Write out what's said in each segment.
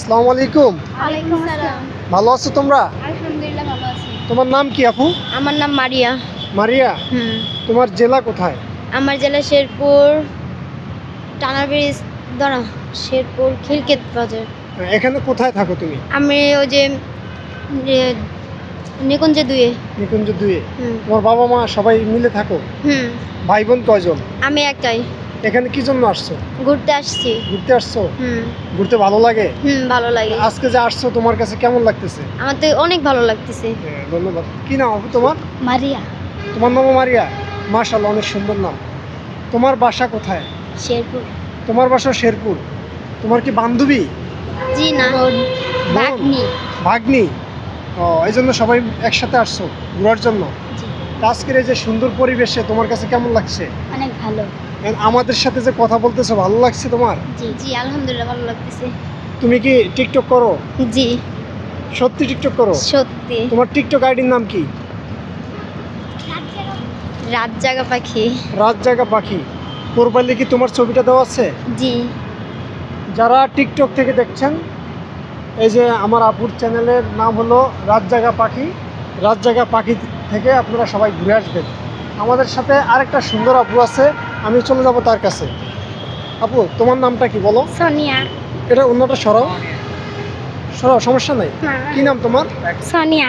আসসালামু আলাইকুম। ওয়ালাইকুম আসসালাম। ভালো আছো তোমরা? আলহামদুলিল্লাহ ভালো আছি। তোমার নাম কি আপু? আমার নাম মারিয়া। মারিয়া। তোমার জেলা কোথায়? আমার জেলা শেরপুর, টানা ব্রিজ, দাঁড়া, শেরপুর খিলকেত বাজার। এখানে কোথায় থাকো তুমি? আমি ওই যে নিকুঞ্জে দুয়ে। নিকুঞ্জ 2-এ। হুম তোমার বাবা মা সবাই মিলে থাকো? হুম ভাই বোন কয়জন? আমি একটাই। এখানে কি জন্য আসছো? ঘুরতে আসছি। ঘুরতে আসছো? হুম ঘুরতে ভালো লাগে? ভালো লাগে। আজকে যে আসছো তোমার কাছে কেমন লাগতেছে? আমার তো অনেক ভালো লাগতেছে। ধন্যবাদ। কি নাম আপু তোমার? মারিয়া। তোমার নাম মারিয়া? মাশাআল্লাহ, অনেক সুন্দর নাম। তোমার বাসা কোথায়? শেরপুর। তোমার বাসা শেরপুর। তোমার কি বান্ধবী? জি না, ভাগ্নি। ভাগ্নি। ও, এই জন্য সবাই একসাথে আসছো ঘোরার জন্য। জি। তা আজকের এই যে সুন্দর পরিবেশে তোমার কাছে কেমন লাগছে? অনেক ভালো। আমাদের সাথে যে কথা বলতেছো ভালো লাগছে তোমার? জি জি, আলহামদুলিল্লাহ ভালো লাগতেছে। তুমি কি টিকটক করো? জি সত্যি টিকটক করো? সত্যি। তোমার টিকটক আইডির নাম কি? রাত জাগা পাখি। রাত জাগা পাখি। প্রোফাইলে কি তোমার ছবিটা দেওয়া আছে? জি। যারা টিকটক থেকে দেখছেন, এই যে আমার আপুর চ্যানেলের নাম হলো রাত জাগা পাখি। রাত জাগা পাখি থেকে আপনারা সবাই ঘুরে আসবেন। আমাদের সাথে আরেকটা সুন্দর আপু আছে, আমি চলে যাব তার কাছে। আপু, তোমার নামটা কি বলো? সোনিয়া। এটা অন্যটা সরাও, সরাও, সমস্যা নাই। কি নাম তোমার? সোনিয়া।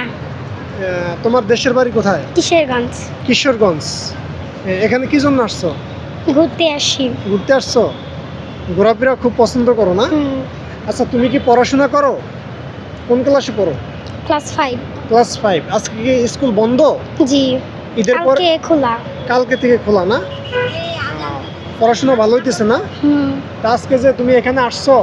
তোমার দেশের বাড়ি কোথায়? কিশোরগঞ্জ। কিশোরগঞ্জ। এখানে কি জন্য আসছো? ঘুরতে আসি। ঘুরতে আসছো? ঘোরাফেরা খুব পছন্দ করো না? আচ্ছা, তুমি কি পড়াশোনা করো? কোন ক্লাসে পড়ো? ক্লাস 5। ক্লাস 5। আজকে কি স্কুল বন্ধ? জি। ঈদের পর? কালকে খোলা। কালকে থেকে খোলা না? পড়াশোনা ভালো হইতেছে না? তা আজকে যে তুমি এখানে আসছো,